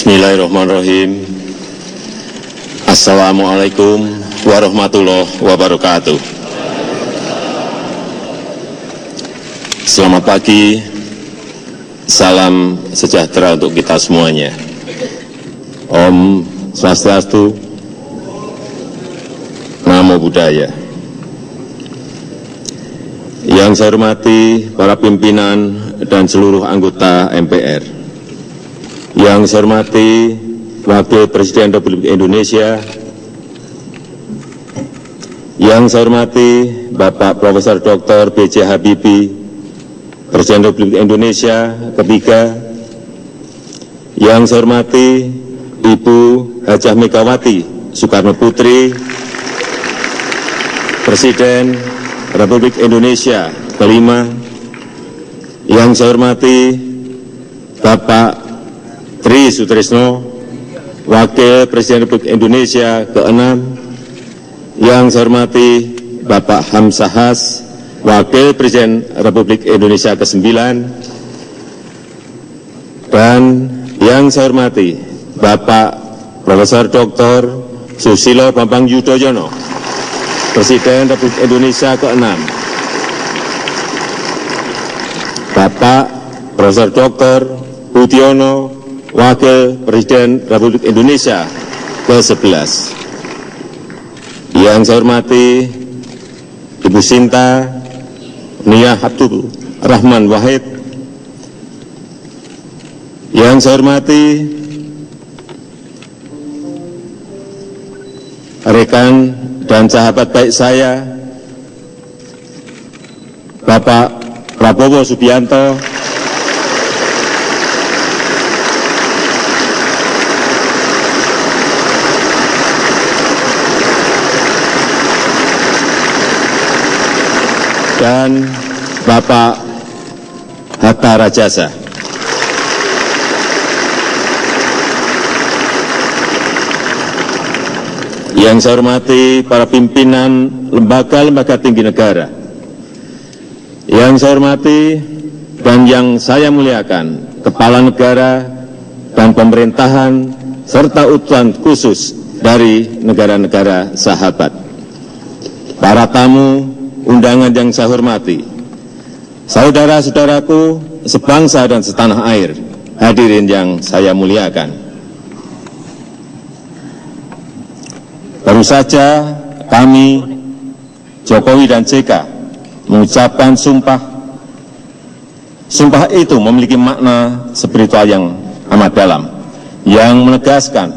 Bismillahirrahmanirrahim. Assalamualaikum warahmatullahi wabarakatuh. Selamat pagi, salam sejahtera untuk kita semuanya. Om Swastiastu, Namo Buddhaya. Yang saya hormati para pimpinan dan seluruh anggota MPR. Yang saya hormati Wakil Presiden Republik Indonesia, yang saya hormati Bapak Profesor Dr. B.J. Habibie, Presiden Republik Indonesia ketiga, yang saya hormati Ibu Hajah Megawati Soekarno Putri, Presiden Republik Indonesia kelima, yang saya hormati Bapak Tri Sutrisno, Wakil Presiden Republik Indonesia ke-6, yang saya hormati Bapak Hamzahas, Wakil Presiden Republik Indonesia ke-9, dan yang saya hormati Bapak Profesor Dr. Susilo Bambang Yudhoyono, Presiden Republik Indonesia ke-6, Bapak Profesor Dr. Budiono, Wakil Presiden Republik Indonesia ke-11. Yang saya hormati Ibu Sinta Nia Abdul Rahman Wahid. Yang saya hormati rekan dan sahabat baik saya, Bapak Prabowo Subianto, dan Bapak Hatta Rajasa. Yang saya hormati para pimpinan lembaga-lembaga tinggi negara. Yang saya hormati dan yang saya muliakan Kepala Negara dan pemerintahan serta utusan khusus dari negara-negara sahabat. Para tamu undangan yang saya hormati, saudara-saudaraku sebangsa dan setanah air, hadirin yang saya muliakan. Baru saja kami, Jokowi dan JK, mengucapkan sumpah. Sumpah itu memiliki makna spiritual yang amat dalam, yang menegaskan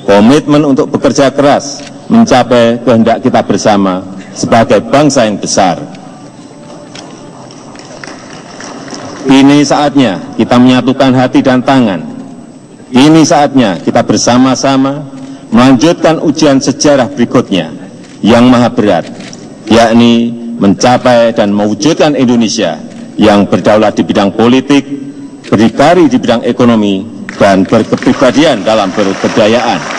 komitmen untuk bekerja keras mencapai kehendak kita bersama sebagai bangsa yang besar. Ini saatnya kita menyatukan hati dan tangan. Ini saatnya kita bersama-sama melanjutkan ujian sejarah berikutnya yang maha berat, yakni mencapai dan mewujudkan Indonesia yang berdaulat di bidang politik, berdikari di bidang ekonomi, dan berkepribadian dalam berkebudayaan.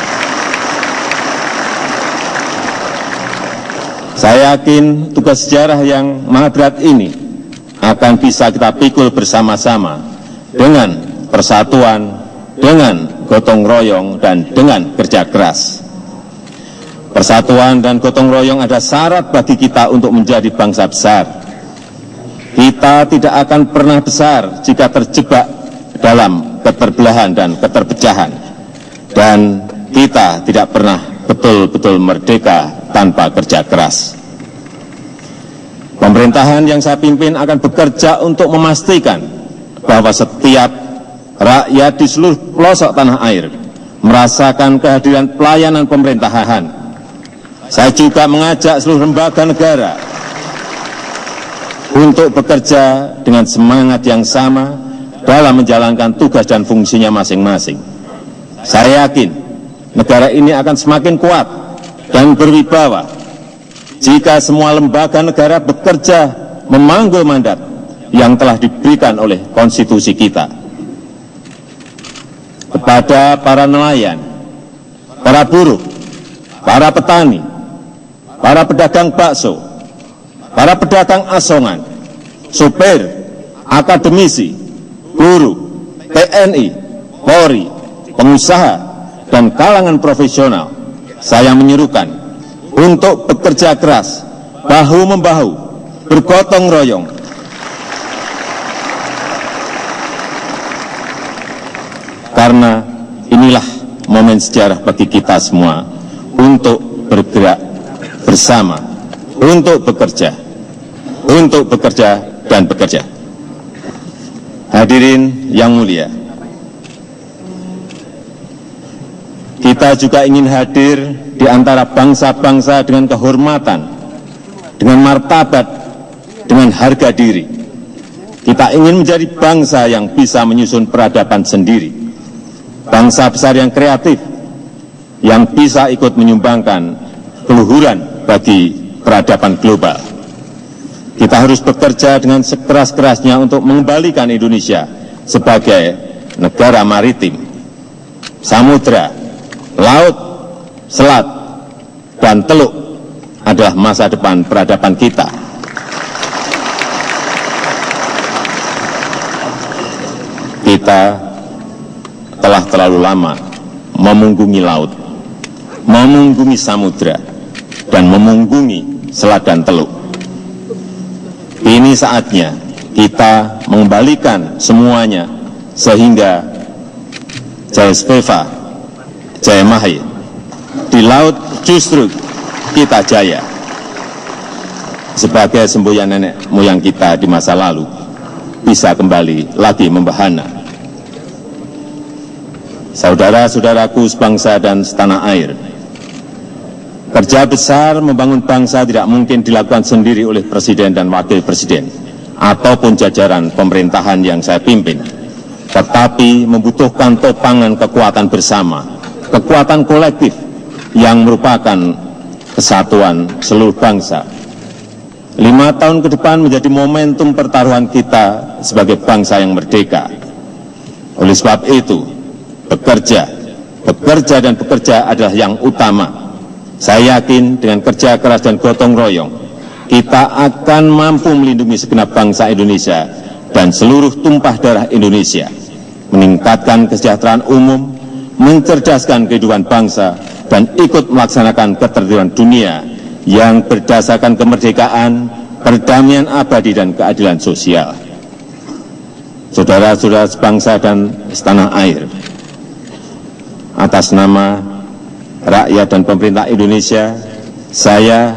Saya yakin tugas sejarah yang maha berat ini akan bisa kita pikul bersama-sama dengan persatuan, dengan gotong royong, dan dengan kerja keras. Persatuan dan gotong royong ada syarat bagi kita untuk menjadi bangsa besar. Kita tidak akan pernah besar jika terjebak dalam keterbelahan dan keterpecahan. Dan kita tidak pernah betul-betul merdeka tanpa kerja keras. Pemerintahan yang saya pimpin akan bekerja untuk memastikan bahwa setiap rakyat di seluruh pelosok tanah air merasakan kehadiran pelayanan pemerintahan. Saya juga mengajak seluruh lembaga negara untuk bekerja dengan semangat yang sama dalam menjalankan tugas dan fungsinya masing-masing. Saya yakin negara ini akan semakin kuat dan berwibawa jika semua lembaga negara bekerja memanggul mandat yang telah diberikan oleh konstitusi kita. Kepada para nelayan, para buruh, para petani, para pedagang bakso, para pedagang asongan, supir, akademisi, guru, TNI, Polri, pengusaha, dan kalangan profesional, saya menyerukan untuk bekerja keras, bahu-membahu, bergotong royong, karena inilah momen sejarah bagi kita semua untuk bergerak bersama, untuk bekerja dan bekerja. Hadirin yang mulia, kita juga ingin hadir di antara bangsa-bangsa dengan kehormatan, dengan martabat, dengan harga diri. Kita ingin menjadi bangsa yang bisa menyusun peradaban sendiri, bangsa besar yang kreatif, yang bisa ikut menyumbangkan keluhuran bagi peradaban global. Kita harus bekerja dengan sekeras-kerasnya untuk mengembalikan Indonesia sebagai negara maritim, samudra, laut, selat, dan teluk adalah masa depan peradaban kita. Kita telah terlalu lama memunggungi laut, memunggungi samudra, dan memunggungi selat dan teluk. Ini saatnya kita mengembalikan semuanya sehingga Jaya Speva, Jaya Mahir, di laut justru kita jaya. Sebagai semboyan nenek moyang kita di masa lalu bisa kembali lagi membahana. Saudara-saudaraku sebangsa dan setanah air, kerja besar membangun bangsa tidak mungkin dilakukan sendiri oleh Presiden dan Wakil Presiden ataupun jajaran pemerintahan yang saya pimpin, tetapi membutuhkan topangan kekuatan bersama, kekuatan kolektif yang merupakan kesatuan seluruh bangsa. 5 tahun ke depan menjadi momentum pertaruhan kita sebagai bangsa yang merdeka. Oleh sebab itu, bekerja dan bekerja adalah yang utama. Saya yakin dengan kerja keras dan gotong royong, kita akan mampu melindungi segenap bangsa Indonesia dan seluruh tumpah darah Indonesia, meningkatkan kesejahteraan umum, mencerdaskan kehidupan bangsa, dan ikut melaksanakan ketertiban dunia yang berdasarkan kemerdekaan, perdamaian abadi, dan keadilan sosial. Saudara-saudara sebangsa dan setanah air, atas nama rakyat dan pemerintah Indonesia, saya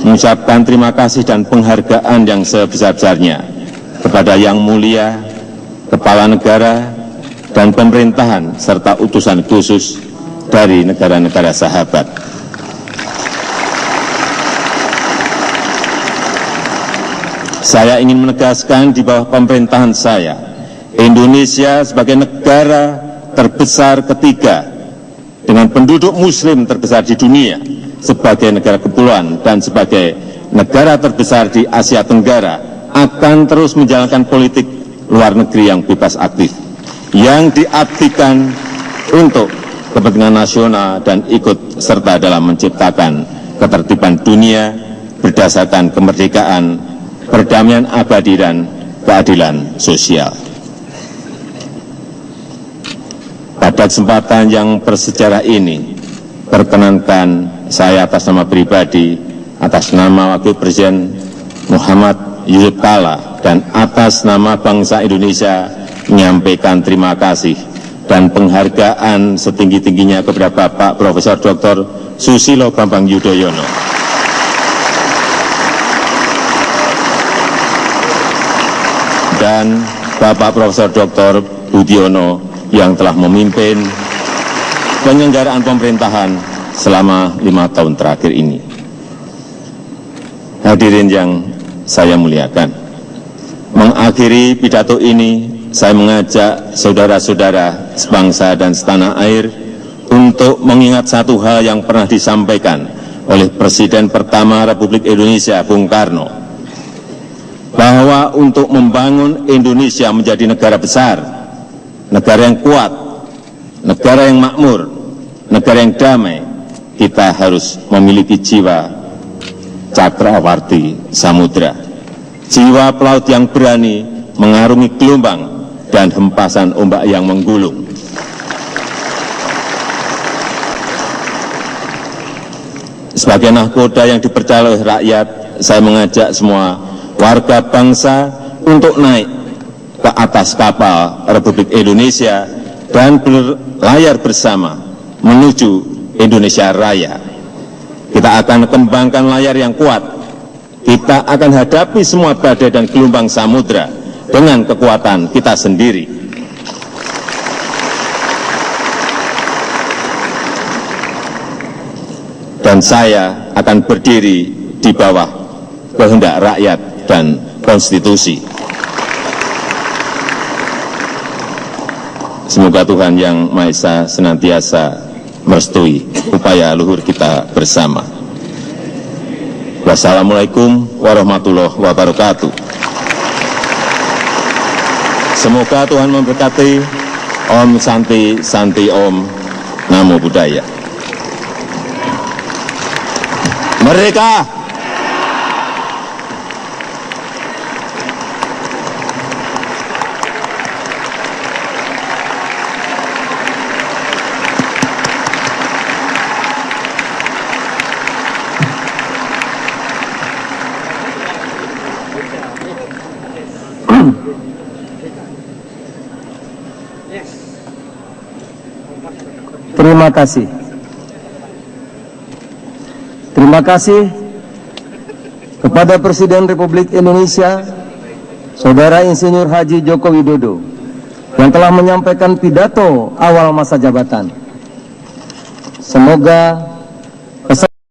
mengucapkan terima kasih dan penghargaan yang sebesar-besarnya kepada Yang Mulia Kepala Negara dan pemerintahan serta utusan khusus dari negara-negara sahabat. Saya ingin menegaskan di bawah pemerintahan saya, Indonesia sebagai negara terbesar ketiga dengan penduduk muslim terbesar di dunia, sebagai negara kepulauan dan sebagai negara terbesar di Asia Tenggara, akan terus menjalankan politik luar negeri yang bebas aktif, yang diabdikan untuk kepentingan nasional dan ikut serta dalam menciptakan ketertiban dunia berdasarkan kemerdekaan, perdamaian abadi, dan keadilan sosial. Pada kesempatan yang bersejarah ini, perkenankan saya atas nama pribadi, atas nama Wakil Presiden Muhammad Yusuf Kalla, dan atas nama bangsa Indonesia menyampaikan terima kasih dan penghargaan setinggi-tingginya kepada Bapak Profesor Dr. Susilo Bambang Yudhoyono, dan Bapak Profesor Dr. Budiono yang telah memimpin penyelenggaraan pemerintahan selama 5 tahun terakhir ini. Hadirin yang saya muliakan, mengakhiri pidato ini, saya mengajak saudara-saudara sebangsa dan setanah air untuk mengingat satu hal yang pernah disampaikan oleh Presiden pertama Republik Indonesia, Bung Karno, bahwa untuk membangun Indonesia menjadi negara besar, negara yang kuat, negara yang makmur, negara yang damai, kita harus memiliki jiwa cakrawarti samudra, jiwa pelaut yang berani mengarungi gelombang dan hempasan ombak yang menggulung. Sebagai nahkoda yang dipercaya oleh rakyat, saya mengajak semua warga bangsa untuk naik ke atas kapal Republik Indonesia dan berlayar bersama menuju Indonesia Raya. Kita akan kembangkan layar yang kuat. Kita akan hadapi semua badai dan gelombang samudra dengan kekuatan kita sendiri. Dan saya akan berdiri di bawah kehendak rakyat dan konstitusi. Semoga Tuhan Yang Maha Esa senantiasa merestui upaya luhur kita bersama. Wassalamualaikum warahmatullahi wabarakatuh. Semoga Tuhan memberkati. Om Santi Santi Om. Namo Buddhaya. Merdeka! Terima kasih. Terima kasih kepada Presiden Republik Indonesia, Saudara Insinyur Haji Joko Widodo, yang telah menyampaikan pidato awal masa jabatan. Semoga